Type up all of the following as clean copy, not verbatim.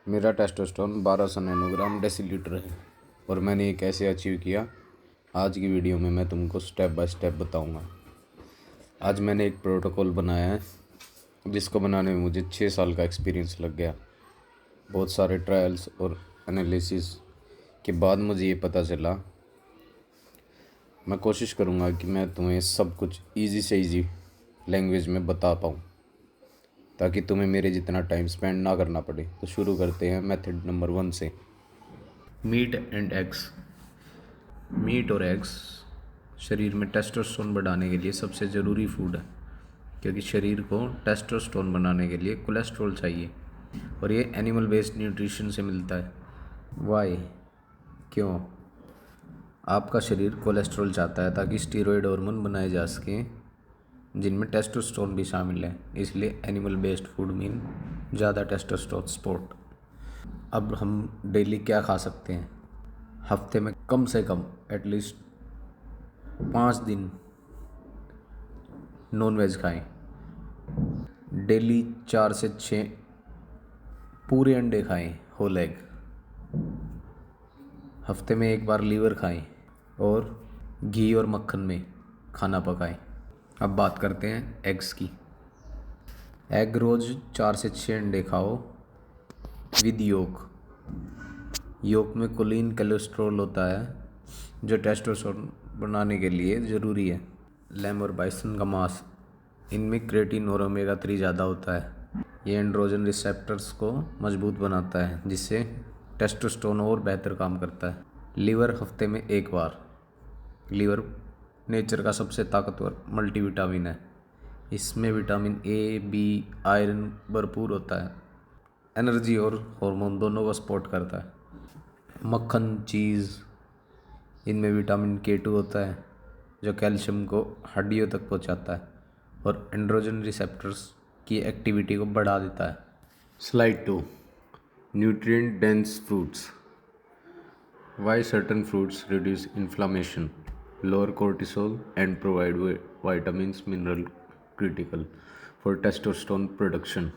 मेरा testosterone 1200 nanogram decilitre है और मैंने ये कैसे अचीव किया। आज की वीडियो में मैं तुमको स्टेप बाय स्टेप बताऊंगा। आज मैंने एक प्रोटोकॉल बनाया है जिसको बनाने में मुझे 6 साल का एक्सपीरियंस लग गया। बहुत सारे ट्रायल्स और एनालिसिस के बाद मुझे ये पता चला। मैं कोशिश करूँगा कि मैं तुम्हें सब कुछ ईज़ी से ईज़ी लैंग्वेज में बता पाऊँ ताकि तुम्हें मेरे जितना टाइम स्पेंड ना करना पड़े। तो शुरू करते हैं मेथड नंबर 1 से। Meat and eggs. मीट और एग्स शरीर में टेस्टोस्टेरोन बढ़ाने के लिए सबसे ज़रूरी फूड है, क्योंकि शरीर को टेस्टोस्टेरोन बनाने के लिए कोलेस्ट्रॉल चाहिए और ये एनिमल बेस्ड न्यूट्रिशन से मिलता है। वाई? क्यों? आपका शरीर कोलेस्ट्रॉल चाहता है ताकि स्टीरॉयड हार्मोन बनाए जा सकें जिनमें टेस्टोस्टेरोन भी शामिल है, इसलिए एनिमल बेस्ड फूड मीन ज़्यादा टेस्टोस्टेरोन सपोर्ट। अब हम डेली क्या खा सकते हैं? हफ्ते में कम से कम एटलीस्ट 5 दिन नॉन वेज खाएं। डेली 4 से 6 पूरे अंडे खाएं, होल एग। हफ्ते में एक बार लीवर खाएं और घी और मक्खन में खाना पकाएं। अब बात करते हैं एग्स की। एग रोज़ 4 से 6 अंडे खाओ विद योक। योक में कोलीन कोलेस्ट्रॉल होता है जो टेस्टोस्टेरोन बनाने के लिए ज़रूरी है। लैम और बाइसन का मांस, इनमें क्रेटीन और ओमेगा 3 ज़्यादा होता है। ये एंड्रोजन रिसेप्टर्स को मजबूत बनाता है जिससे टेस्टोस्टेरोन और बेहतर काम करता है। लीवर हफ्ते में एक बार। लीवर नेचर का सबसे ताकतवर मल्टीविटामिन है। इसमें विटामिन ए, बी, आयरन भरपूर होता है। एनर्जी और हार्मोन दोनों को सपोर्ट करता है। मक्खन, चीज़, इनमें विटामिन K2 होता है जो कैल्शियम को हड्डियों तक पहुंचाता है और एंड्रोजन रिसेप्टर्स की एक्टिविटी को बढ़ा देता है। Slide 2, nutrient dense fruits. Why certain fruits reduce inflammation, lower cortisol, and provide vitamins, mineral critical for testosterone production?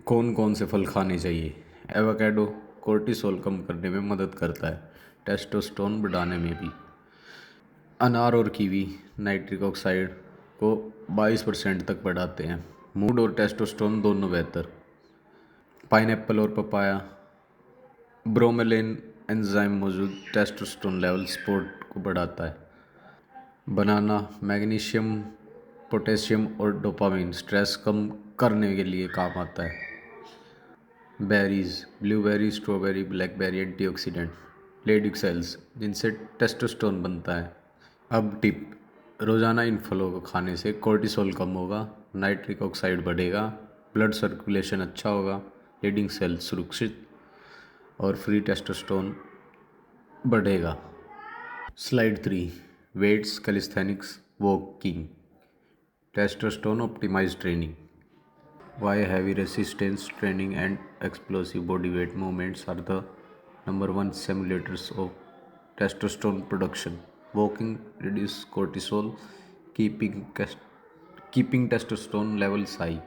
कौन कौन से फल खाने चाहिए? एवोकाडो कोर्टिसोल कम करने में मदद करता है, टेस्टोस्टेरोन बढ़ाने में भी। अनार और कीवी नाइट्रिक ऑक्साइड को 22% तक बढ़ाते हैं, मूड और टेस्टोस्टेरोन दोनों बेहतर। पाइनएप्पल और पपाया ब्रोमेलिन एंजाइम मौजूद टेस्टोस्टेरोन लेवल सपोर्ट को बढ़ाता है। बनाना मैग्नीशियम, पोटेशियम और डोपामिन स्ट्रेस कम करने के लिए काम आता है। Berries blueberry, strawberry, blackberry antioxidant, Leydig cells जिनसे टेस्टोस्टेरोन बनता है। अब टिप, रोज़ाना इन फलों को खाने से कोर्टिसोल कम होगा, नाइट्रिक ऑक्साइड बढ़ेगा, ब्लड सर्कुलेशन अच्छा होगा, लीडिंग सेल सुरक्षित और फ्री टेस्टोस्टेरोन बढ़ेगा। Slide 3, weights, calisthenics, walking, testosterone optimize training. Why heavy resistance training and explosive body weight movements are the number 1 simulators of testosterone production. Walking reduce cortisol, keeping testosterone levels high.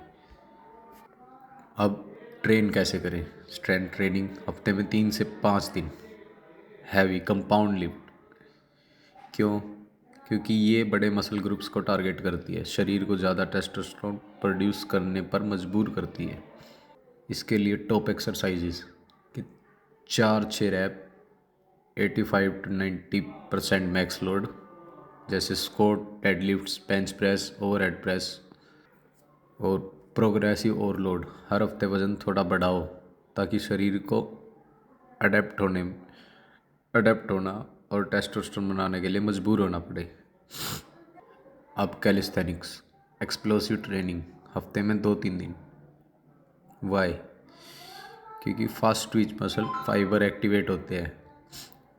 अब train कैसे करें? Strength training हफ्ते में 3 से 5 दिन। Heavy compound lift. क्यों? क्योंकि ये बड़े मसल ग्रुप्स को टारगेट करती है, शरीर को ज़्यादा टेस्टोस्टेरोन प्रोड्यूस करने पर मजबूर करती है। इसके लिए टॉप एक्सरसाइजेस कि 4-6 रैप, 85 to 90% मैक्स लोड, जैसे squat, deadlifts, bench press, overhead press और प्रोग्रेसिव ओवरलोड। हर हफ्ते वज़न थोड़ा बढ़ाओ ताकि शरीर को अडेप्ट होना और टेस्टोस्टेरोन बनाने के लिए मजबूर होना पड़े। अब कैलिस्थेनिक्स, एक्सप्लोसिव ट्रेनिंग हफ्ते में 2-3 दिन। वाई? क्योंकि fast Twitch muscle fibre activate होते हैं,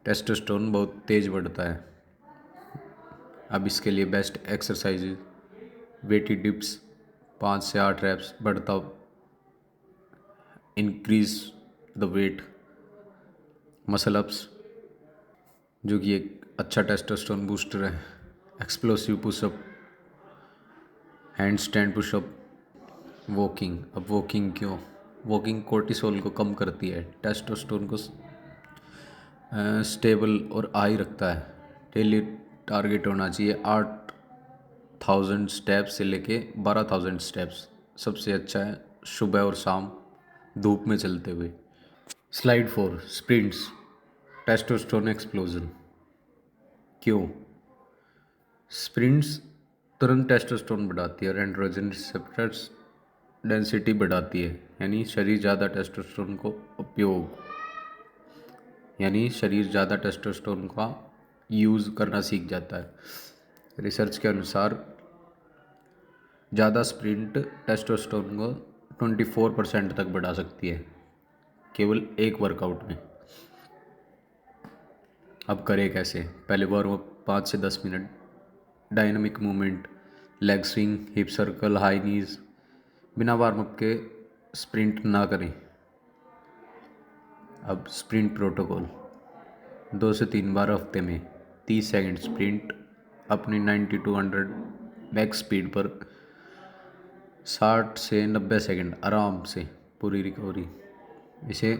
टेस्टोस्टेरोन बहुत तेज़ बढ़ता है। अब इसके लिए बेस्ट एक्सरसाइज वेटी डिप्स 5 से 8 रैप्स, बढ़ता increase the weight, muscle ups जो कि एक अच्छा टेस्टोस्टेरोन बूस्टर है, explosive pushup, hand stand pushup, walking. अब वॉकिंग क्यों? वॉकिंग कोर्टिसोल को कम करती है, टेस्टोस्टेरोन को स्टेबल और हाई रखता है। डेली टारगेट होना चाहिए 8,000 स्टेप्स से लेके 12,000 स्टेप्स। सबसे अच्छा है सुबह और शाम धूप में चलते हुए। Slide 4, sprints testosterone explosion. क्यों? स्प्रिंट्स तुरंत टेस्टोस्टेरोन बढ़ाती है और एंड्रोजन रिसेप्टर्स डेंसिटी बढ़ाती है, यानी शरीर ज़्यादा टेस्टोस्टेरोन का यूज़ करना सीख जाता है। रिसर्च के अनुसार ज़्यादा स्प्रिंट टेस्टोस्टेरोन को 24% तक बढ़ा सकती है केवल एक वर्कआउट में। अब करें कैसे? पहले वार्म अप 5 से 10 minute, dynamic movement, leg swing, hip circle, high नीज। बिना वार्म अप के स्प्रिंट ना करें। अब स्प्रिंट प्रोटोकॉल 2 से 3 बार हफ्ते में 30 सेकंड स्प्रिंट अपनी 90 to 100 मैक्स स्पीड पर, 60 से 90 सेकंड आराम से पूरी रिकवरी। इसे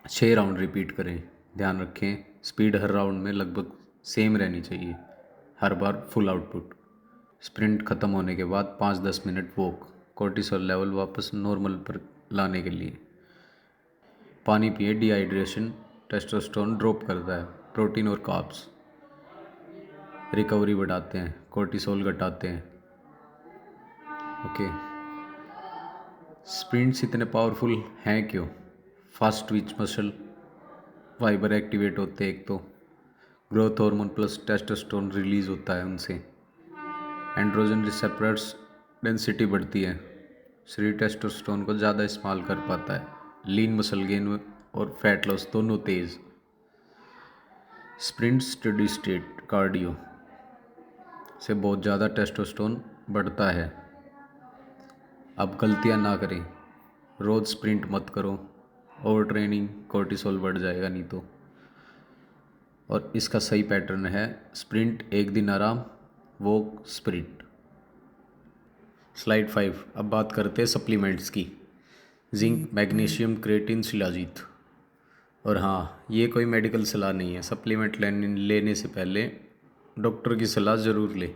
6 राउंड रिपीट करें। ध्यान रखें स्पीड हर राउंड में लगभग सेम रहनी चाहिए, हर बार फुल आउटपुट। स्प्रिंट ख़त्म होने के बाद 5-10 मिनट वॉक, कोर्टिसोल लेवल वापस नॉर्मल पर लाने के लिए। पानी पिए, डिहाइड्रेशन टेस्टोस्टेरोन ड्रॉप करता है। प्रोटीन और कार्ब्स रिकवरी बढ़ाते हैं, कोर्टिसोल घटाते हैं। ओके, स्प्रिंट्स इतने पावरफुल हैं क्यों? Fast Twitch muscle fibre activate होते हैं, एक तो growth hormone plus testosterone release होता है उनसे। एंड्रोजन रिसेप्टर्स डेंसिटी बढ़ती है, शरीर टेस्टोस्टेरोन को ज़्यादा इस्तेमाल कर पाता है। लीन मसल गेन और फैट लॉस दोनों तेज़। स्प्रिंट स्टेडी स्टेट कार्डियो से बहुत ज़्यादा टेस्टोस्टेरोन बढ़ता है। अब गलतियां ना करें, रोज़ स्प्रिंट मत करो, ओवर ट्रेनिंग कोर्टिसोल बढ़ जाएगा नहीं तो। और इसका सही पैटर्न है स्प्रिंट एक दिन आराम, वॉक, स्प्रिंट। स्लाइड 5, अब बात करते हैं सप्लीमेंट्स की। Zinc, magnesium, creatine, shilajit. और हाँ, ये कोई मेडिकल सलाह नहीं है, सप्लीमेंट लेने से पहले डॉक्टर की सलाह ज़रूर ले।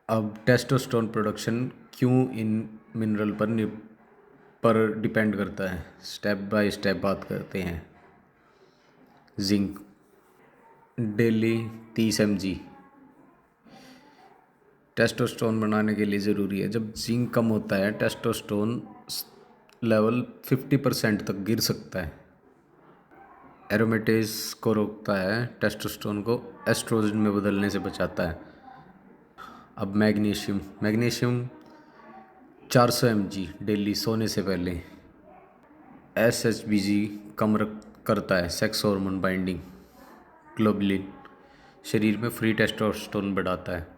अब टेस्टोस्टेरोन प्रोडक्शन क्यों इन मिनरल पर डिपेंड करता है, स्टेप बाय स्टेप बात करते हैं। जिंक डेली 30 mg टेस्टोस्टेरोन बनाने के लिए ज़रूरी है। जब जिंक कम होता है टेस्टोस्टेरोन लेवल 50% तक गिर सकता है। एरोमेटेज को रोकता है, टेस्टोस्टेरोन को एस्ट्रोजन में बदलने से बचाता है। अब मैग्नीशियम 400 mg डेली सोने से पहले। SHBG कम करता है, सेक्स हार्मोन बाइंडिंग। ग्लोबुलिन शरीर में फ्री टेस्टोस्टेरोन बढ़ाता है।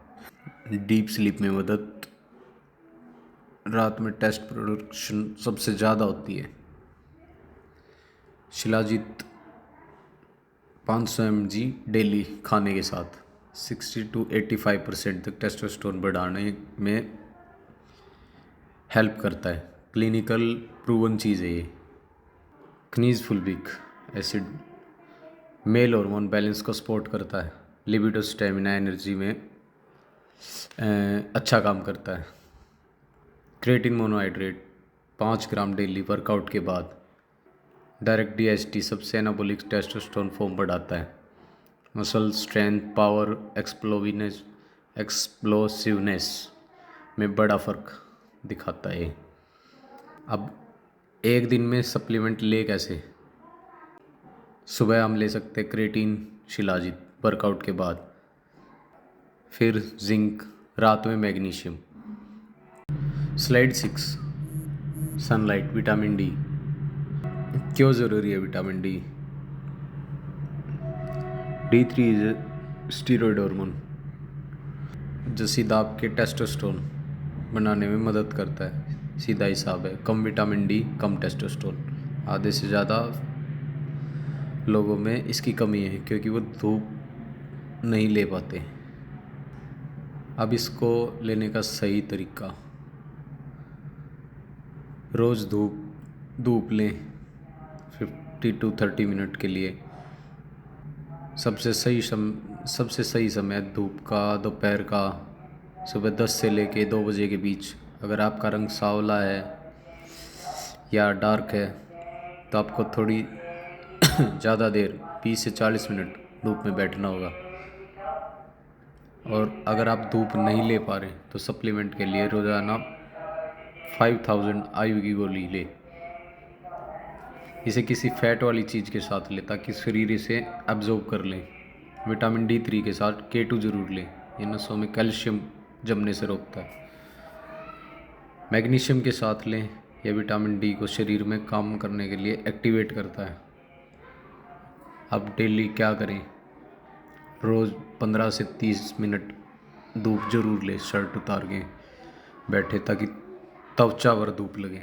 डीप स्लीप में मदद, रात में टेस्ट प्रोडक्शन सबसे ज़्यादा होती है। शिलाजीत 500 mg डेली खाने के साथ 60 to 85% तक टेस्टोस्टेरोन बढ़ाने में हेल्प करता है। क्लिनिकल प्रूवन चीज़ है ये। खनिज fulvic acid male hormone balance को सपोर्ट करता है। लिबिडो, स्टेमिना, एनर्जी में अच्छा काम करता है। क्रेटिन मोनोहाइड्रेट 5 ग्राम डेली वर्कआउट के बाद। डायरेक्ट DHT सबसे एनाबॉलिक टेस्टोस्टेरोन फॉर्म बढ़ाता है। मसल स्ट्रेंथ, पावर, एक्सप्लोसिवनेस में बड़ा फर्क दिखाता है। अब एक दिन में सप्लीमेंट ले कैसे? सुबह हम ले सकते हैं क्रेटिन, शिलाजीत वर्कआउट के बाद, फिर जिंक, रात में magnesium. Slide 6, sunlight, vitamin D. क्यों ज़रूरी है vitamin D? D3 is steroid hormone जो सीधा आपके टेस्टोस्टेरोन बनाने में मदद करता है। सीधा हिसाब है, कम विटामिन डी कम टेस्टोस्टेरोन। आधे से ज़्यादा लोगों में इसकी कमी है क्योंकि वो धूप नहीं ले पाते। अब इसको लेने का सही तरीका, रोज़ धूप लें 50 to 30 मिनट के लिए। सबसे सही समय धूप का दोपहर का सुबह 10 से लेके 2 बजे के बीच। अगर आपका रंग सांवला है या डार्क है तो आपको थोड़ी ज़्यादा देर 20 से 40 मिनट धूप में बैठना होगा। और अगर आप धूप नहीं ले पा रहे तो सप्लीमेंट के लिए रोज़ाना 5000 आयु की गोली ले। इसे किसी फैट वाली चीज़ के साथ ले ताकि शरीर इसे एब्जॉर्ब कर ले। विटामिन D3 के साथ K2 जरूर लें, ये नसों में कैल्शियम जमने से रोकता है। मैग्नीशियम के साथ लें, यह विटामिन D को शरीर में काम करने के लिए एक्टिवेट करता है। अब डेली क्या करें, रोज़ 15 से 30 मिनट धूप जरूर ले, शर्ट उतार के बैठे ताकि त्वचा पर धूप लगे।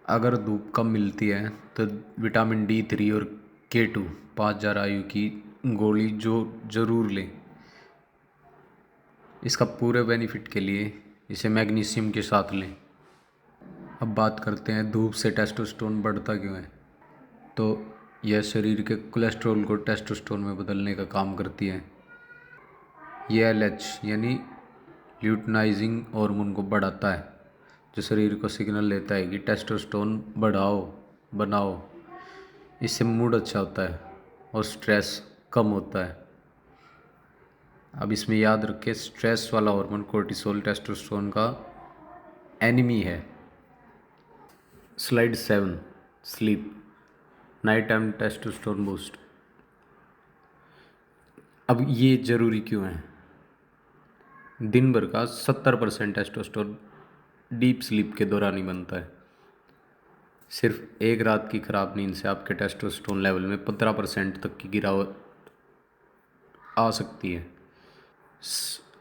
अगर धूप कम मिलती है तो विटामिन D3 और K2 5000 आयु की गोली जरूर लें। इसका पूरे बेनिफिट के लिए इसे मैग्नीशियम के साथ लें। अब बात करते हैं धूप से टेस्टोस्टेरोन बढ़ता क्यों है। तो यह शरीर के कोलेस्ट्रॉल को टेस्टोस्टेरोन में बदलने का काम करती है। यह LH यानी ल्यूटिनाइजिंग हार्मोन को बढ़ाता है, जो शरीर को सिग्नल देता है कि टेस्टोस्टेरोन बनाओ। इससे मूड अच्छा होता है और स्ट्रेस कम होता है। अब इसमें याद रखें, स्ट्रेस वाला हार्मोन कोर्टिसोल टेस्टोस्टेरोन का एनिमी है। Slide 7, sleep, night time testosterone boost. अब ये ज़रूरी क्यों है? दिन भर का 70% टेस्टोस्टेरोन डीप स्लीप के दौरान ही बनता है। सिर्फ एक रात की खराब नींद से आपके टेस्टोस्टेरोन लेवल में 15% तक की गिरावट आ सकती है।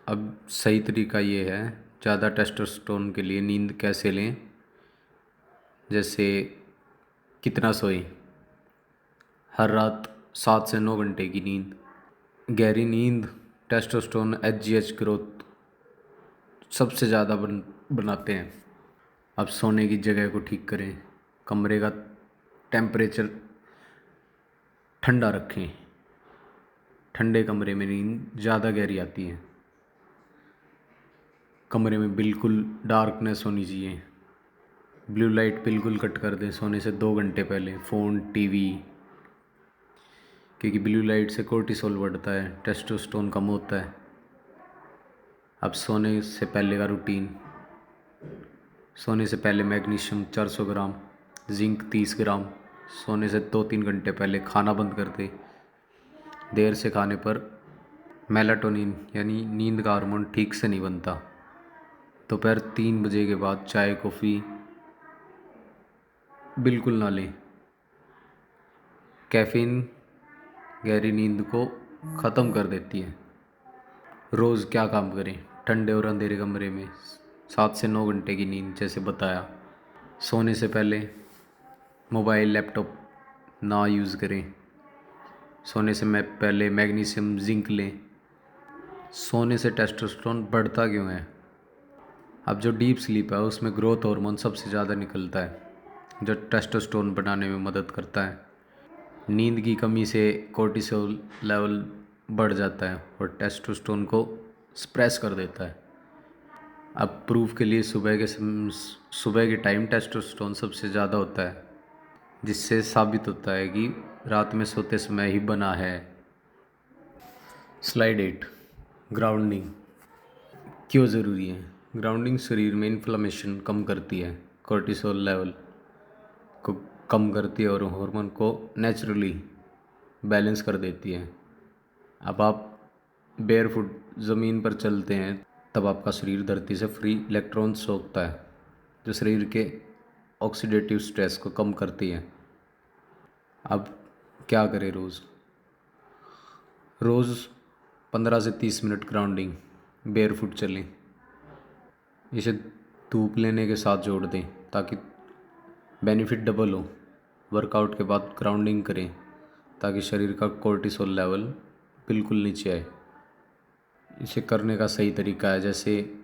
अब सही तरीका ये है, ज़्यादा टेस्टोस्टेरोन के लिए नींद कैसे लें। जैसे कितना सोएं, हर रात 7 से 9 घंटे की नींद। गहरी नींद टेस्टोस्टेरोन HGH ग्रोथ सबसे ज़्यादा बनाते हैं। अब सोने की जगह को ठीक करें, कमरे का टेम्परेचर ठंडा रखें। ठंडे कमरे में नींद ज़्यादा गहरी आती है। कमरे में बिल्कुल डार्कनेस होनी चाहिए। ब्लू लाइट बिल्कुल कट कर दें सोने से 2 घंटे पहले, फ़ोन, टीवी, क्योंकि ब्लू लाइट से कोर्टिसोल बढ़ता है, टेस्टोस्टेरोन कम होता है। अब सोने से पहले का रूटीन, सोने से पहले मैग्नीशियम 400 ग्राम, जिंक 30 ग्राम। सोने से 2-3 घंटे पहले खाना बंद कर दें। देर से खाने पर मेलाटोनिन यानी नींद का हार्मोन ठीक से नहीं बनता। दोपहर 3 बजे के बाद चाय कॉफ़ी बिल्कुल ना लें। कैफ़ीन गहरी नींद को ख़त्म कर देती है। रोज़ क्या काम करें, ठंडे और अंधेरे कमरे में 7 से 9 घंटे की नींद जैसे बताया। सोने से पहले मोबाइल लैपटॉप ना यूज़ करें। सोने से पहले मैग्नीशियम जिंक लें। सोने से टेस्टोस्टेरोन बढ़ता क्यों है। अब जो डीप स्लीप है उसमें ग्रोथ हार्मोन सबसे ज़्यादा निकलता है, जो टेस्टोस्टेरोन बनाने में मदद करता है। नींद की कमी से कोर्टिसोल लेवल बढ़ जाता है और टेस्टोस्टेरोन को सप्रेस कर देता है। अब प्रूफ के लिए सुबह के टाइम टेस्टोस्टेरोन सबसे ज़्यादा होता है, जिससे साबित होता है कि रात में सोते समय ही बना है। स्लाइड 8, ग्राउंडिंग क्यों ज़रूरी है। ग्राउंडिंग शरीर में इन्फ्लेमेशन कम करती है, कोर्टिसोल लेवल को कम करती है और हार्मोन को नेचुरली बैलेंस कर देती है। अब आप बेयरफुट ज़मीन पर चलते हैं तब आपका शरीर धरती से फ्री इलेक्ट्रॉन सोखता है, जो शरीर के ऑक्सीडेटिव स्ट्रेस को कम करती है। अब क्या करें, रोज़ 15 से 30 मिनट ग्राउंडिंग बेयरफुट चलें। इसे धूप लेने के साथ जोड़ दें ताकि बेनिफिट डबल हो। वर्कआउट के बाद ग्राउंडिंग करें ताकि शरीर का कोर्टिसोल लेवल बिल्कुल नीचे आए। इसे करने का सही तरीका है, जैसे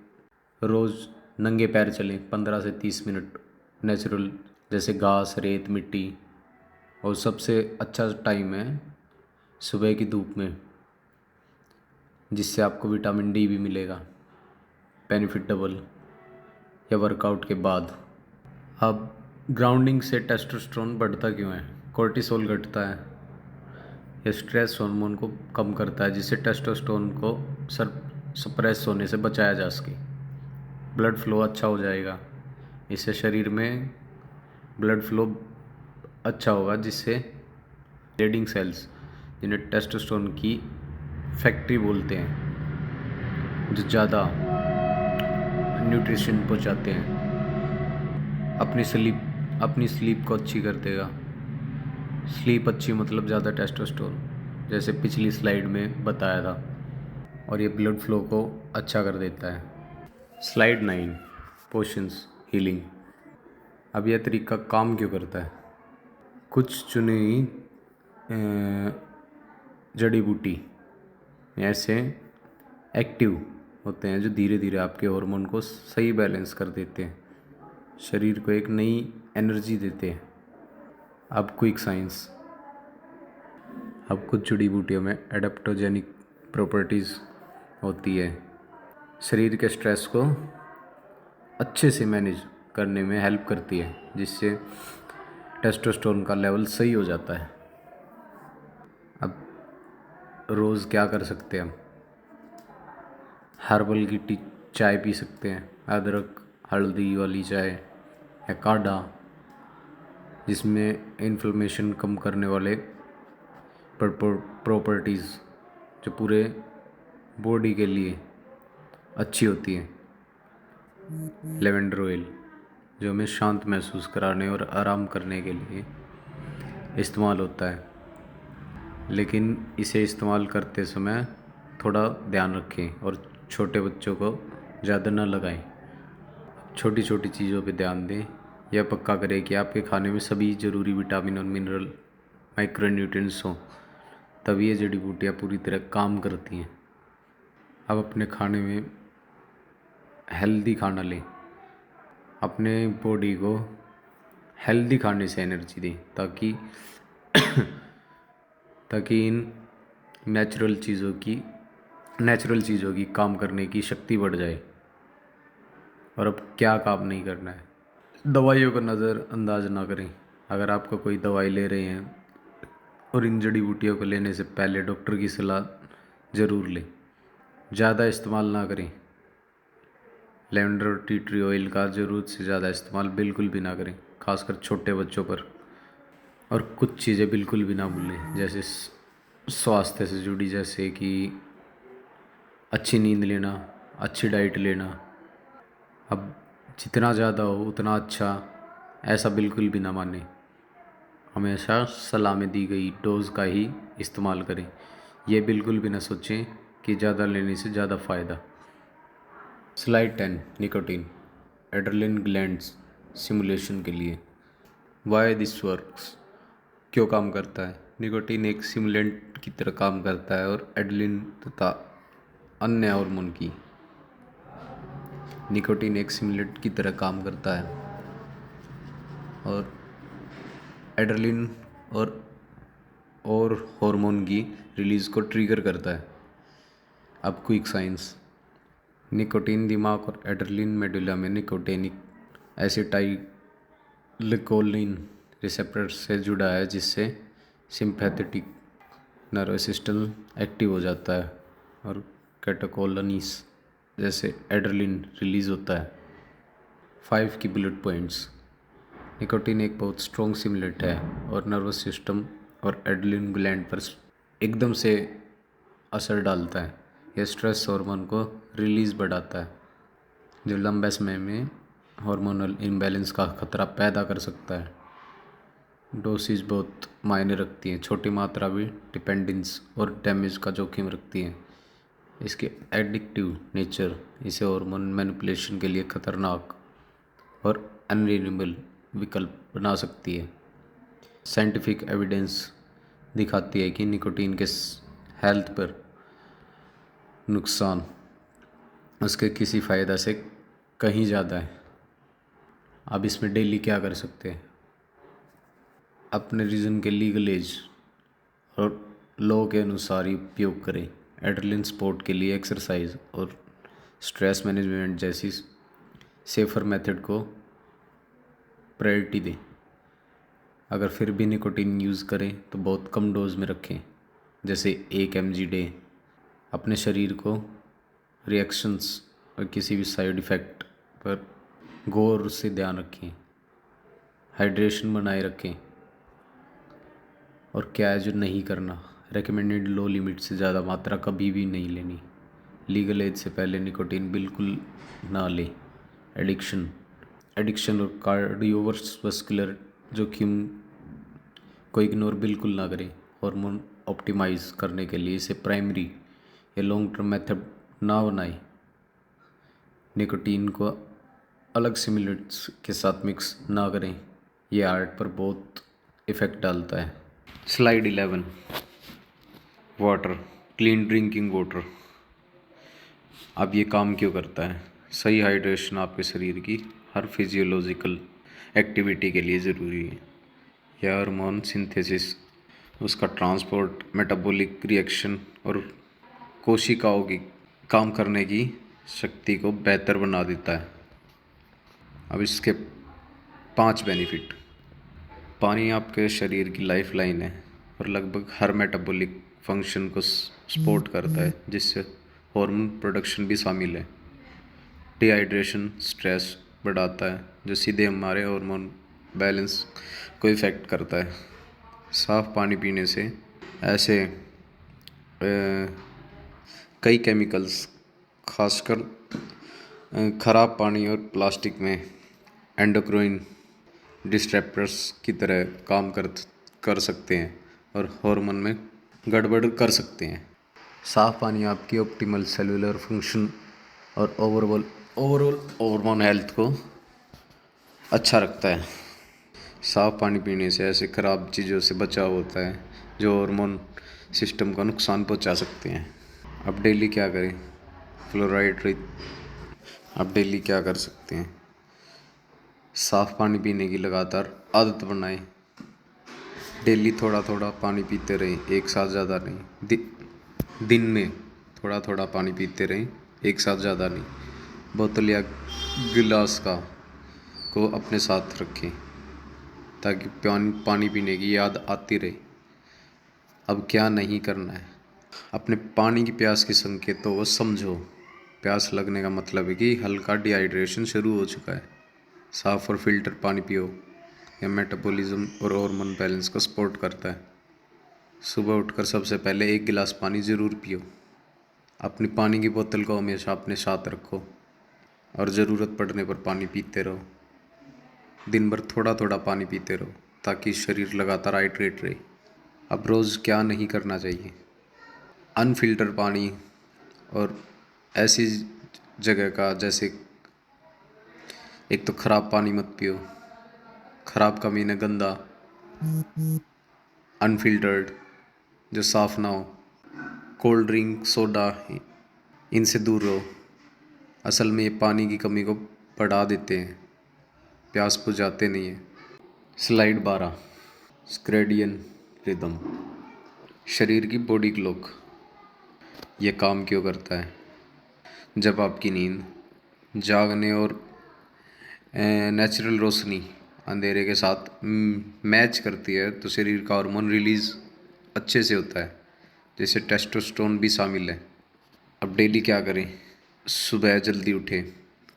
रोज़ नंगे पैर चलें 15 से 30 मिनट नेचुरल, जैसे घास, रेत, मिट्टी। और सबसे अच्छा टाइम है सुबह की धूप में, जिससे आपको विटामिन डी भी मिलेगा, बेनिफिट डबल। या वर्कआउट के बाद। अब ग्राउंडिंग से टेस्टोस्टेरोन बढ़ता क्यों है? कोर्टिसोल घटता है, ये स्ट्रेस हार्मोन को कम करता है, जिससे टेस्टोस्टेरोन को सप्रेस होने से बचाया जा सके। ब्लड फ्लो अच्छा हो जाएगा, इससे शरीर में ब्लड फ्लो अच्छा होगा, जिससे ब्लीडिंग सेल्स, जिन्हें टेस्टोस्टेरोन की फैक्ट्री बोलते हैं, जो ज़्यादा न्यूट्रिशन पहुंचाते हैं, अपनी स्लीप को अच्छी कर देगा। स्लीप अच्छी मतलब ज़्यादा टेस्टोस्टेरोन, जैसे पिछली स्लाइड में बताया था। और ये ब्लड फ्लो को अच्छा कर देता है। Slide 9, potions healing. अब यह तरीका काम क्यों करता है? कुछ चुनी हुई जड़ी बूटी ऐसे एक्टिव होते हैं, जो धीरे धीरे आपके हार्मोन को सही बैलेंस कर देते हैं, शरीर को एक नई एनर्जी देते हैं। अब क्विक साइंस। अब कुछ जड़ी बूटियों में एडाप्टोजेनिक प्रॉपर्टीज़ होती है, शरीर के स्ट्रेस को अच्छे से मैनेज करने में हेल्प करती है, जिससे टेस्टोस्टेरोन का लेवल सही हो जाता है। अब रोज़ क्या कर सकते हैं हम? हर्बल की टी चाय पी सकते हैं, अदरक हल्दी वाली चाय या काढ़ा, जिसमें इन्फ्लेमेशन कम करने वाले प्रॉपर्टीज़ जो पूरे बॉडी के लिए अच्छी होती हैं। लेवेंडर ऑयल, जो हमें शांत महसूस कराने और आराम करने के लिए इस्तेमाल होता है, लेकिन इसे इस्तेमाल करते समय थोड़ा ध्यान रखें और छोटे बच्चों को ज़्यादा न लगाएं। छोटी छोटी चीज़ों पे ध्यान दें। यह पक्का करें कि आपके खाने में सभी ज़रूरी विटामिन और मिनरल माइक्रोन्यूट्रिएंट्स हों, तभी ये जड़ी बूटियाँ पूरी तरह काम करती हैं। अब अपने खाने में हेल्दी खाना लें, अपने बॉडी को हेल्दी खाने से एनर्जी दें, ताकि इन नेचुरल चीज़ों की काम करने की शक्ति बढ़ जाए। और अब क्या काम नहीं करना है? दवाइयों का नज़रअंदाज ना करें। अगर आपको कोई दवाई ले रहे हैं और इन जड़ी बूटियों को लेने से पहले डॉक्टर की सलाह ज़रूर लें। ज़्यादा इस्तेमाल ना करें। लेवेंडर और टी ट्री ऑयल का ज़रूरत से ज़्यादा इस्तेमाल बिल्कुल भी ना करें, खासकर छोटे बच्चों पर। और कुछ चीज़ें बिल्कुल भी ना भूलें, जैसे स्वास्थ्य से जुड़ी, जैसे कि अच्छी नींद लेना, अच्छी डाइट लेना। अब जितना ज़्यादा हो उतना अच्छा, ऐसा बिल्कुल भी ना माने। हमेशा सलाह में दी गई डोज का ही इस्तेमाल करें। ये बिल्कुल भी ना सोचें कि ज़्यादा लेने से ज़्यादा फ़ायदा। Slide 10, nicotine adrenaline glands simulation के लिए। वाई दिस वर्क्स, क्यों काम करता है? निकोटीन एक सिमुलेंट की तरह काम करता है और एड्रेनलिन तथा अन्य हार्मोन की निकोटीन एक सिमुलेंट की तरह काम करता है और एड्रेनलिन और हार्मोन की रिलीज़ को ट्रिगर करता है। अब क्विक साइंस। निकोटीन दिमाग और एड्रेनलिन मेडुला में निकोटिनिक एसिटाइलकोलिन रिसेप्टर से जुड़ा है, जिससे सिंपैथेटिक नर्वस सिस्टम एक्टिव हो जाता है और कैटेकोलिन्स जैसे एड्रेनलिन रिलीज़ होता है। 5 की बुलेट पॉइंट्स। निकोटीन एक बहुत स्ट्रॉन्ग स्टिमुलेंट है और नर्वस सिस्टम और एड्रेनलिन ग्लैंड पर एकदम से असर डालता है। यह स्ट्रेस हार्मोन को रिलीज़ बढ़ाता है, जो लंबे समय में हार्मोनल इम्बैलेंस का खतरा पैदा कर सकता है। डोसेज बहुत मायने रखती हैं, छोटी मात्रा भी डिपेंडेंस और डैमेज का जोखिम रखती हैं। इसके एडिक्टिव नेचर इसे हार्मोन मैनिपुलेशन के लिए खतरनाक और अनरिन्यूएबल विकल्प बना सकती है। साइंटिफिक एविडेंस दिखाती है कि निकोटीन के हेल्थ पर नुकसान उसके किसी फ़ायदा से कहीं ज़्यादा है। अब इसमें डेली क्या कर सकते हैं, अपने रीजन के लीगल एज और लॉ के अनुसार ही उपयोग करें। एड्रेनलिन स्पोर्ट के लिए एक्सरसाइज और स्ट्रेस मैनेजमेंट जैसी सेफर मेथड को प्रायोरिटी दें। अगर फिर भी निकोटीन यूज़ करें तो बहुत कम डोज में रखें, जैसे 1 mg डे। अपने शरीर को रिएक्शंस और किसी भी साइड इफ़ेक्ट पर गौर से ध्यान रखें। हाइड्रेशन बनाए रखें। और क्या है जो नहीं करना, रेकमेंडेड लो लिमिट से ज़्यादा मात्रा कभी भी नहीं लेनी। लीगल एज से पहले निकोटीन बिल्कुल ना लें। एडिक्शन और कार्डियोवास्कुलर जोखिम को इग्नोर बिल्कुल ना करें। हार्मोन ऑप्टिमाइज करने के लिए इसे प्राइमरी या लॉन्ग टर्म मेथड ना बनाएं। निकोटीन को अलग सिमुलेंट्स के साथ मिक्स ना करें, यह हार्ट पर बहुत इफ़ेक्ट डालता है। Slide 11, water, clean drinking water. अब ये काम क्यों करता है? सही हाइड्रेशन आपके शरीर की हर फिजियोलॉजिकल एक्टिविटी के लिए ज़रूरी है। यह हार्मोन सिंथेसिस, उसका ट्रांसपोर्ट, मेटाबॉलिक रिएक्शन और कोशिकाओं की काम करने की शक्ति को बेहतर बना देता है। अब इसके 5 बेनिफिट। पानी आपके शरीर की लाइफ लाइन है और लगभग हर मेटाबॉलिक फंक्शन को सपोर्ट करता है, जिससे हार्मोन प्रोडक्शन भी शामिल है। डिहाइड्रेशन स्ट्रेस बढ़ाता है, जो सीधे हमारे हार्मोन बैलेंस को इफ़ेक्ट करता है। साफ़ पानी पीने से ऐसे कई केमिकल्स, खासकर ख़राब पानी और प्लास्टिक में एंडोक्राइन डिस्टरप्टर्स की तरह काम कर सकते हैं और हार्मोन में गड़बड़ कर सकते हैं। साफ़ पानी आपकी ऑप्टिमल सेलुलर फंक्शन और ओवरऑल हार्मोन हेल्थ को अच्छा रखता है। साफ़ पानी पीने से ऐसे ख़राब चीज़ों से बचाव होता है जो हार्मोन सिस्टम को नुकसान पहुंचा सकते हैं। अब डेली क्या करें? फ्लोराइड। अब डेली क्या कर सकते हैं? साफ़ पानी पीने की लगातार आदत बनाएं। डेली थोड़ा थोड़ा पानी पीते रहें, एक साथ ज़्यादा नहीं। दिन में थोड़ा थोड़ा पानी पीते रहें, एक साथ ज़्यादा नहीं। बोतल या गिलास को अपने साथ रखें ताकि पानी पीने की याद आती रहे। अब क्या नहीं करना है? अपने पानी की प्यास के संकेतों को समझो। प्यास लगने का मतलब है कि हल्का डिहाइड्रेशन शुरू हो चुका है। साफ़ और फिल्टर पानी पियो, यह मेटाबॉलिज्म और हार्मोन बैलेंस को सपोर्ट करता है। सुबह उठकर सबसे पहले 1 गिलास पानी ज़रूर पियो। अपनी पानी की बोतल को हमेशा अपने साथ रखो और ज़रूरत पड़ने पर पानी पीते रहो। दिन भर थोड़ा थोड़ा पानी पीते रहो ताकि शरीर लगातार हाइड्रेट रहे। अब रोज़ क्या नहीं करना चाहिए? अनफिल्टर पानी और ऐसी जगह का, जैसे एक तो ख़राब पानी मत पियो, ख़राब का मीन है गंदा, अनफिल्टर्ड जो साफ़ ना हो, कोल्ड ड्रिंक, सोडा, इनसे दूर रहो। असल में ये पानी की कमी को बढ़ा देते हैं, प्यास बुझाते नहीं हैं। स्लाइड 12, स्क्रेडियन रिदम, शरीर की बॉडी क्लॉक। ये काम क्यों करता है? जब आपकी नींद, जागने और नेचुरल रोशनी अंधेरे के साथ मैच करती है तो शरीर का हार्मोन रिलीज़ अच्छे से होता है, जैसे टेस्टोस्टेरोन भी शामिल है। अब डेली क्या करें? सुबह जल्दी उठें,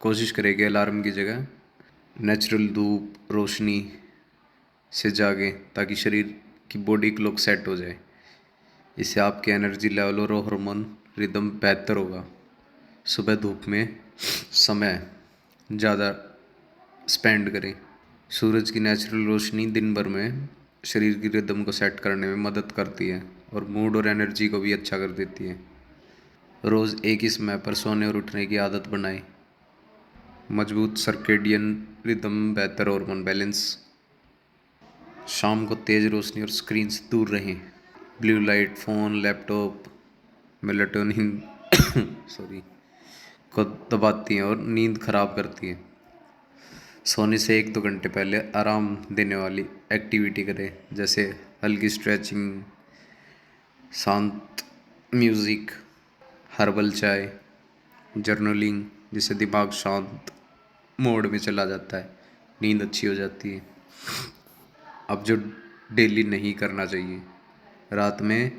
कोशिश करें कि अलार्म की जगह नेचुरल धूप रोशनी से जागें ताकि शरीर की बॉडी क्लॉक सेट हो जाए। इससे आपके एनर्जी लेवल और हार्मोन रिदम बेहतर होगा। सुबह धूप में समय ज़्यादा स्पेंड करें। सूरज की नेचुरल रोशनी दिन भर में शरीर की रिदम को सेट करने में मदद करती है और मूड और एनर्जी को भी अच्छा कर देती है। रोज़ एक ही समय पर सोने और उठने की आदत बनाएं। मजबूत सर्केडियन रिदम, बेहतर हार्मोन बैलेंस। शाम को तेज़ रोशनी और स्क्रीन से दूर रहें। Blue light, phone, laptop, melatonin sorry को दबाती हैं और नींद खराब करती हैं। सोने से 1-2 घंटे पहले आराम देने वाली एक्टिविटी करें, जैसे हल्की स्ट्रेचिंग, शांत म्यूज़िक, हर्बल चाय, जर्नलिंग, जिससे दिमाग शांत मोड में चला जाता है, नींद अच्छी हो जाती है। अब जो डेली नहीं करना चाहिए, रात में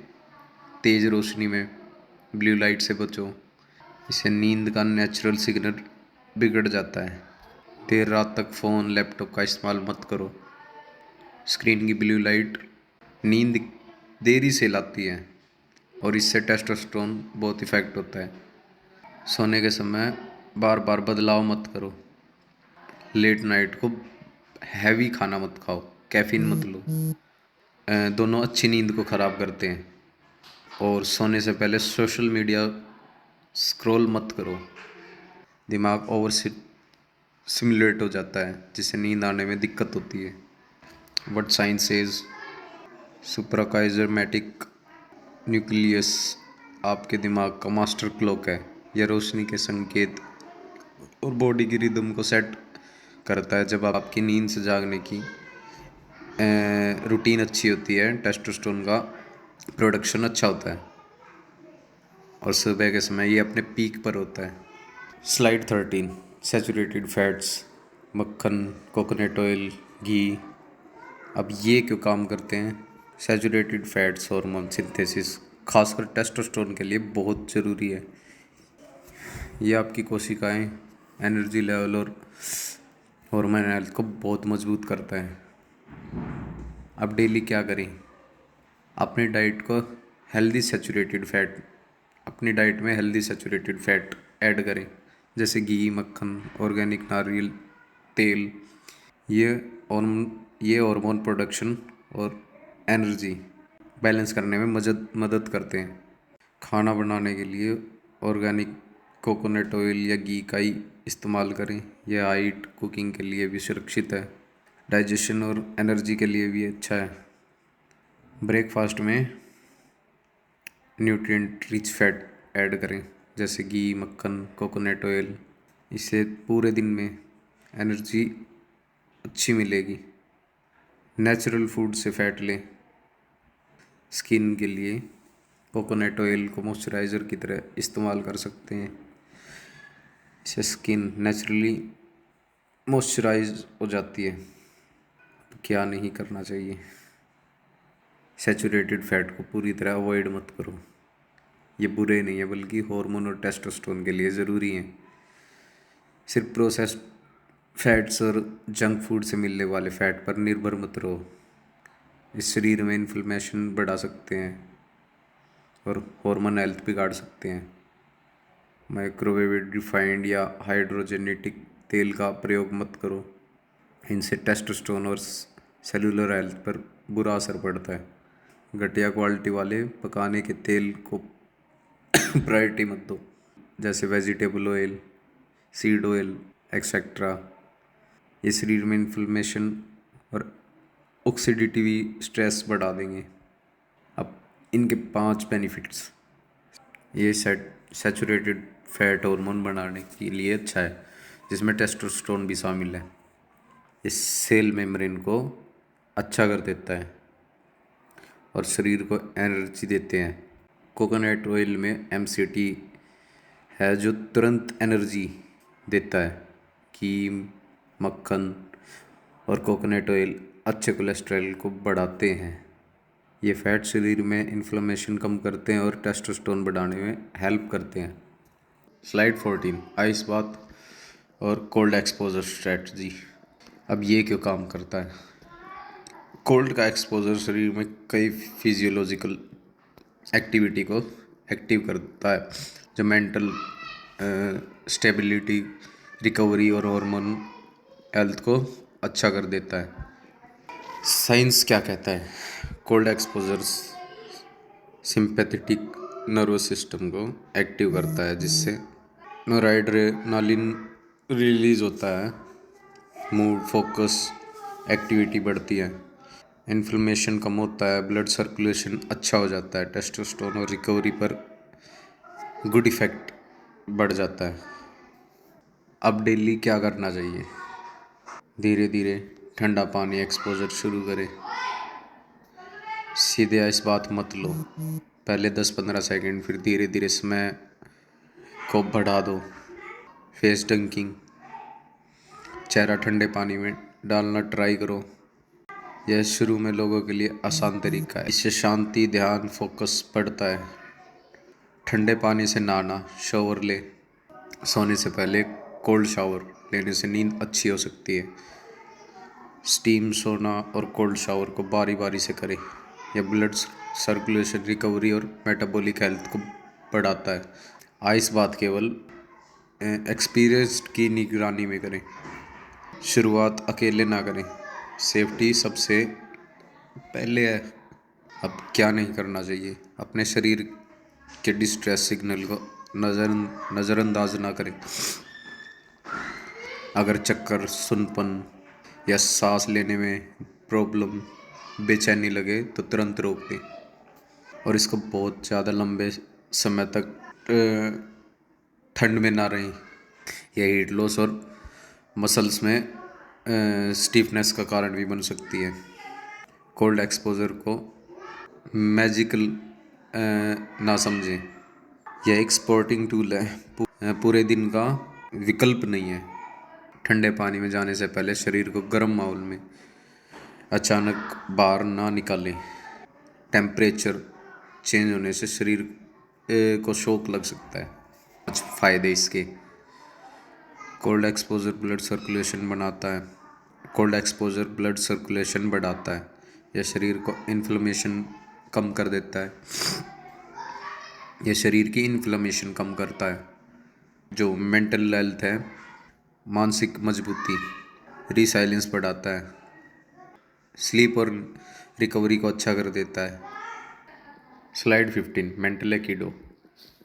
तेज़ रोशनी में ब्लू लाइट से बचो, इससे नींद का नेचुरल सिग्नल बिगड़ जाता है। देर रात तक फ़ोन लैपटॉप का इस्तेमाल मत करो। स्क्रीन की ब्लू लाइट नींद देरी से लाती है और इससे टेस्टोस्टेरोन बहुत इफ़ेक्ट होता है। सोने के समय बार बार बदलाव मत करो। लेट नाइट को हैवी खाना मत खाओ, कैफीन मत लो, दोनों अच्छी नींद को ख़राब करते हैं। और सोने से पहले सोशल मीडिया स्क्रॉल मत करो, दिमाग ओवर सिमुलेट हो जाता है, जिससे नींद आने में दिक्कत होती है। व्हाट साइंस सेज, सुप्राकाइजमेटिक न्यूक्लियस आपके दिमाग का मास्टर क्लॉक है। यह रोशनी के संकेत और बॉडी की रिदम को सेट करता है। जब आपकी नींद से जागने की रूटीन अच्छी होती है, टेस्टोस्टेरोन का प्रोडक्शन अच्छा होता है और सुबह के समय ये अपने पीक पर होता है। स्लाइड 13, सैचुरेटेड फैट्स, मक्खन, कोकोनट ऑयल, घी। अब ये क्यों काम करते हैं? सैचुरेटेड फैट्स हार्मोन सिंथेसिस खासकर टेस्टोस्टेरोन के लिए बहुत ज़रूरी है। ये आपकी कोशिकाएं, एनर्जी लेवल और हार्मोन हेल्थ को बहुत मजबूत करता है। अब डेली क्या करें? अपनी डाइट को हेल्दी सैचुरेटेड फैट अपनी डाइट में हेल्दी सैचुरेटेड फैट ऐड करें, जैसे घी, मक्खन, ऑर्गेनिक नारियल तेल। ये हार्मोन प्रोडक्शन और एनर्जी बैलेंस करने में मदद करते हैं। खाना बनाने के लिए ऑर्गेनिक कोकोनट ऑयल या घी का ही इस्तेमाल करें। यह हाइट कुकिंग के लिए भी सुरक्षित है, डाइजेशन और एनर्जी के लिए भी अच्छा है। ब्रेकफास्ट में न्यूट्रिएंट रिच फैट ऐड करें, जैसे घी, मक्खन, कोकोनट ऑयल। इससे पूरे दिन में एनर्जी अच्छी मिलेगी। नेचुरल फूड से फैट लें। स्किन के लिए कोकोनट ऑयल को मॉइस्चराइज़र की तरह इस्तेमाल कर सकते हैं। इससे स्किन नेचुरली मॉइस्चराइज हो जाती है। तो क्या नहीं करना चाहिए? सैचुरेटेड फैट को पूरी तरह अवॉइड मत करो। ये बुरे नहीं है, बल्कि हार्मोन और टेस्टोस्टेरोन के लिए ज़रूरी हैं। सिर्फ प्रोसेस्ड फैट्स और जंक फूड से मिलने वाले फैट पर निर्भर मत रहो। इस शरीर में इन्फ्लेमेशन बढ़ा सकते हैं और हार्मोन हेल्थ बिगाड़ सकते हैं। माइक्रोवेव रिफाइंड या हाइड्रोजनेटिक तेल का प्रयोग मत करो, इनसे टेस्टोस्टेरोन और सेलुलर हेल्थ पर बुरा असर पड़ता है। घटिया क्वालिटी वाले पकाने के तेल को प्रायोरिटी मत दो, जैसे vegetable oil, seed oil etcetera. ये शरीर में इन्फ्लेमेशन और ऑक्सीडेटिव स्ट्रेस बढ़ा देंगे। अब इनके 5 बेनिफिट्स। ये सैचुरेटेड फैट हार्मोन बनाने के लिए अच्छा है, जिसमें टेस्टोस्टेरोन भी शामिल है। ये सेल मेम्ब्रेन को अच्छा कर देता है और शरीर को एनर्जी देते हैं। कोकोनट ऑयल में MCT है, जो तुरंत एनर्जी देता है। घी, मक्खन और कोकोनट ऑयल अच्छे कोलेस्ट्रॉल को बढ़ाते हैं। ये फैट शरीर में इन्फ्लेमेशन कम करते हैं और टेस्टोस्टेरोन बढ़ाने में हेल्प करते हैं। स्लाइड 14, आइस बाथ और कोल्ड एक्सपोजर स्ट्रेटजी। अब ये क्यों काम करता है? कोल्ड का एक्सपोजर शरीर में कई फिजियोलॉजिकल एक्टिविटी को एक्टिव करता है, जो मेंटल स्टेबिलिटी, रिकवरी और हार्मोन हेल्थ को अच्छा कर देता है। साइंस क्या कहता है? Cold exposure sympathetic nervous system को एक्टिव करता है, जिससे नोराड्रेनालिन रिलीज होता है, मूड, फोकस, एक्टिविटी बढ़ती है, इन्फ्लेमेशन कम होता है, ब्लड सर्कुलेशन अच्छा हो जाता है, टेस्टोस्टेरोन और रिकवरी पर गुड इफेक्ट बढ़ जाता है। अब डेली क्या करना चाहिए? धीरे धीरे ठंडा पानी एक्सपोजर शुरू करें। सीधे इस बात मत लो, पहले 10-15 सेकंड, फिर धीरे धीरे समय को बढ़ा दो। फेस डंकिंग, चेहरा ठंडे पानी में डालना ट्राई करो। यह शुरू में लोगों के लिए आसान तरीका है, इससे शांति, ध्यान, फोकस बढ़ता है। ठंडे पानी से नहाना, शावर ले। सोने से पहले कोल्ड शावर लेने से नींद अच्छी हो सकती है। स्टीम सोना और कोल्ड शावर को बारी बारी से करें। यह ब्लड सर्कुलेशन, रिकवरी और मेटाबॉलिक हेल्थ को बढ़ाता है। आइस बात केवल एक्सपीरियंस्ड की निगरानी में करें। शुरुआत अकेले ना करें, सेफ्टी सबसे पहले है। अब क्या नहीं करना चाहिए? अपने शरीर के डिस्ट्रेस सिग्नल को नज़रअंदाज ना करें। अगर चक्कर, सुनपन या सांस लेने में प्रॉब्लम, बेचैनी लगे तो तुरंत रोक दें। और इसको बहुत ज़्यादा लंबे समय तक ठंड में ना रहें। यह हीट लॉस और मसल्स में स्टिफनेस का कारण भी बन सकती है। कोल्ड एक्सपोजर को मैजिकल ना समझें, यह एक स्पोर्टिंग टूल है, पूरे दिन का विकल्प नहीं है। ठंडे पानी में जाने से पहले शरीर को गर्म माहौल में अचानक बाहर ना निकालें। टेम्परेचर चेंज होने से शरीर को शॉक लग सकता है। कुछ फ़ायदे इसके: कोल्ड एक्सपोजर ब्लड सर्कुलेशन बनाता है। कोल्ड एक्सपोजर ब्लड सर्कुलेशन बढ़ाता है। यह शरीर को इन्फ्लेमेशन कम कर देता है। यह शरीर की इन्फ्लेमेशन कम करता है। जो मेंटल हेल्थ है, मानसिक मजबूती, रिसाइलेंस बढ़ाता है। स्लीप और रिकवरी को अच्छा कर देता है। Slide 15, mental aikido,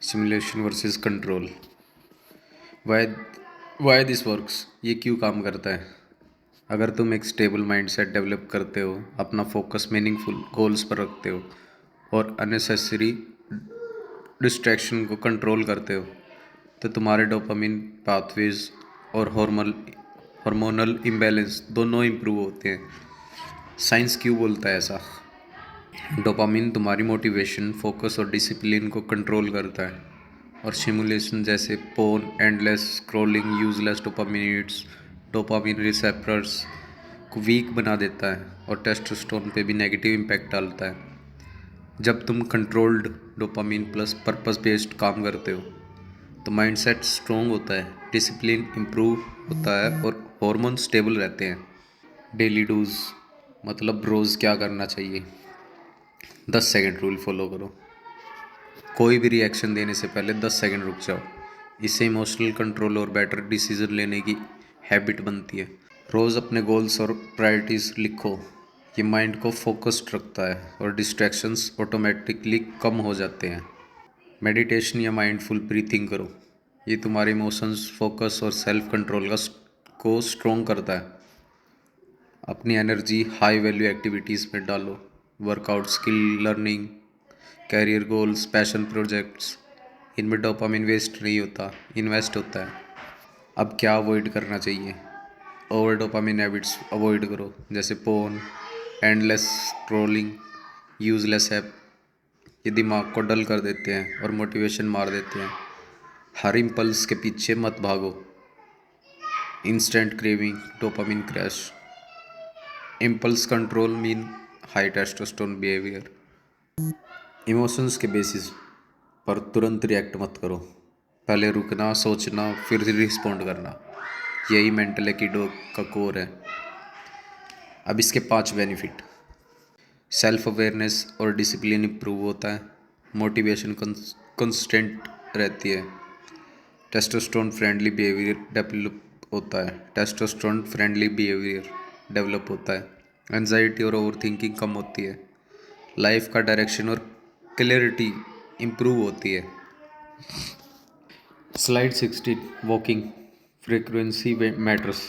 simulation versus control. Why this works, ये क्यों काम करता है? अगर तुम एक स्टेबल माइंडसेट डेवलप करते हो, अपना फोकस मीनिंगफुल गोल्स पर रखते हो और अननेसेसरी डिस्ट्रैक्शन को कंट्रोल करते हो, तो तुम्हारे डोपामिन पाथवेज और हार्मोनल इम्बैलेंस दोनों इम्प्रूव होते हैं। साइंस क्यों बोलता है ऐसा? डोपामिन तुम्हारी मोटिवेशन, फोकस और डिसिप्लिन को कंट्रोल करता है, और सिमुलेशन जैसे पोर्न, एंडलेस स्क्रॉलिंग, यूजलेस डोपामिनेट्स डोपामिन रिसेप्टर्स को वीक बना देता है और टेस्टोस्टेरोन पे भी नेगेटिव इम्पैक्ट डालता है। जब तुम controlled dopamine plus purpose based काम करते हो, तो माइंडसेट स्ट्रॉन्ग होता है, डिसिप्लिन इम्प्रूव होता है और हार्मोन स्टेबल रहते हैं। डेली डोज मतलब रोज़ क्या करना चाहिए? 10 सेकंड रूल फॉलो करो। कोई भी रिएक्शन देने से पहले 10 सेकंड रुक जाओ। इससे इमोशनल कंट्रोल और बेटर डिसीजन लेने की हैबिट बनती है। रोज़ अपने गोल्स और प्रायोरिटीज़ लिखो। ये माइंड को फोकस्ड रखता है और डिस्ट्रैक्शंस ऑटोमेटिकली कम हो जाते हैं। मेडिटेशन या माइंडफुल ब्रीथिंग करो। ये तुम्हारे इमोशंस, फोकस और सेल्फ कंट्रोल को स्ट्रॉन्ग करता है। अपनी एनर्जी हाई वैल्यू एक्टिविटीज़ में डालो। Workout, skill learning, career goals, passion projects, इनमें डोपामिन वेस्ट नहीं होता, इन्वेस्ट होता है। अब क्या अवॉइड करना चाहिए? ओवर डोपामिन हैबिट्स अवॉइड करो, जैसे porn, endless scrolling, useless app. ये दिमाग को डल कर देते हैं और मोटिवेशन मार देते हैं। हर इम्पल्स के पीछे मत भागो। Instant craving, dopamine crash. Impulse control mean high testosterone behaviour. Emotions के बेसिस पर तुरंत रिएक्ट मत करो। पहले रुकना, सोचना, फिर रिस्पॉन्ड करना। यही मेंटल एकिडो का कोर है। अब इसके 5 बेनिफिट: सेल्फ अवेयरनेस और डिसिप्लिन इम्प्रूव होता है। मोटिवेशन कंस्टेंट रहती है। टेस्टोस्टेरोन फ्रेंडली बिहेवियर डेवलप होता है। टेस्टोस्टेरोन फ्रेंडली बिहेवियर डेवलप होता है। एंजाइटी और ओवर थिंकिंग कम होती है। लाइफ का डायरेक्शन और क्लैरिटी इम्प्रूव होती है। Slide 16, walking frequency matters.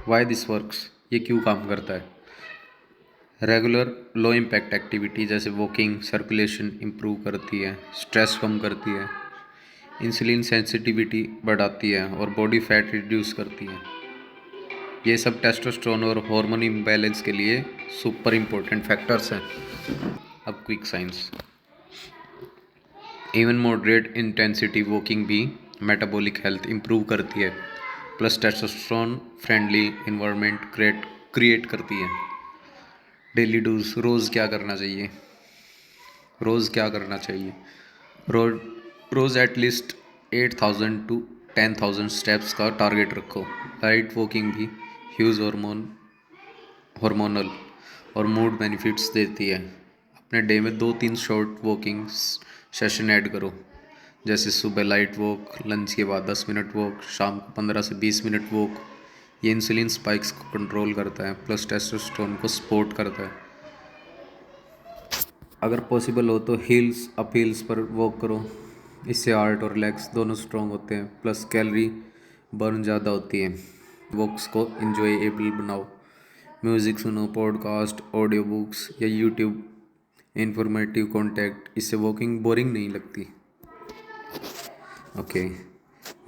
Y this works, ये क्यों काम करता है? रेगुलर लो इम्पैक्ट एक्टिविटी जैसे वॉकिंग सर्कुलेशन इम्प्रूव करती है, स्ट्रेस कम करती है, इंसुलिन सेंसिटिविटी बढ़ाती है और बॉडी फैट रिड्यूस करती है। ये सब टेस्टोस्टेरोन और हार्मोन इम्बैलेंस के लिए सुपर इम्पोर्टेंट फैक्टर्स हैं। अब quick science. Even moderate intensity walking भी मेटाबॉलिक हेल्थ इंप्रूव करती है, plus testosterone friendly environment create करती है। Daily dose. रोज़ क्या करना चाहिए? रोज रोज़ एटलीस्ट 8,000 to 10,000 स्टेप्स का टारगेट रखो। लाइट वॉकिंग भी ह्यूज हार्मोनल और मूड बेनिफिट्स देती है। अपने डे में 2-3 शॉर्ट वॉकिंग सेशन ऐड करो, जैसे सुबह लाइट वॉक, लंच के बाद 10 मिनट वॉक, शाम को 15 से 20 मिनट वॉक। ये इंसुलिन स्पाइक्स को कंट्रोल करता है, प्लस टेस्टोस्टेरोन को सपोर्ट करता है। अगर पॉसिबल हो तो हिल्स अप हिल्स पर वॉक करो, इससे हार्ट और लेग्स दोनों स्ट्रॉन्ग होते हैं, प्लस कैलोरी बर्न ज़्यादा होती है। वॉक्स को इंजॉयबल बनाओ। म्यूज़िक सुनो, पॉडकास्ट, ऑडियो बुक्स या यूट्यूब इंफॉर्मेटिव कंटेंट, इससे वॉकिंग बोरिंग नहीं लगती। ओके।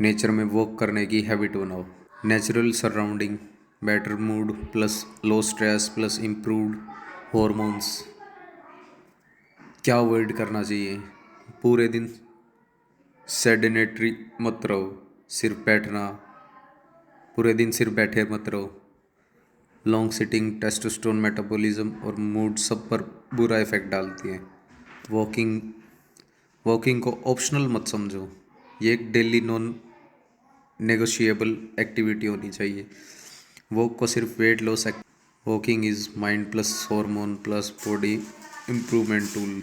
नेचर में वॉक करने की हैबिट बनाओ। Natural surrounding, better mood, plus low stress, plus improved hormones. क्या अवॉइड करना चाहिए? पूरे दिन सेडेनेटरी मत रहो, सिर्फ बैठना, पूरे दिन सिर्फ बैठे मत रहो। लॉन्ग सिटिंग टेस्टोस्टेरोन मेटाबॉलिज्म और मूड सब पर बुरा इफेक्ट डालती है। वॉकिंग वॉकिंग को ऑप्शनल मत समझो, ये एक डेली नॉन नेगोशिएबल एक्टिविटी होनी चाहिए। वॉक को सिर्फ weight loss. Walking is mind plus hormone plus body improvement tool.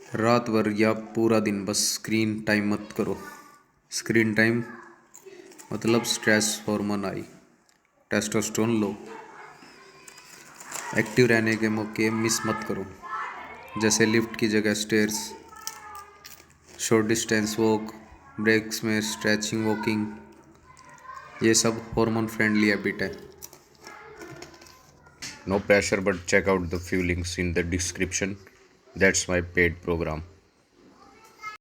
रात भर या पूरा दिन बस स्क्रीन टाइम मत करो। स्क्रीन टाइम मतलब स्ट्रेस हार्मोन हाई, टेस्टोस्टेरोन लो। एक्टिव रहने के मौके मिस मत करो, जैसे लिफ्ट की जगह stairs, short distance walk, breaks में स्ट्रेचिंग वॉकिंग। ये सब हार्मोन फ्रेंडली हैबिट है। No pressure, but check out the few links in the description. That's my paid program.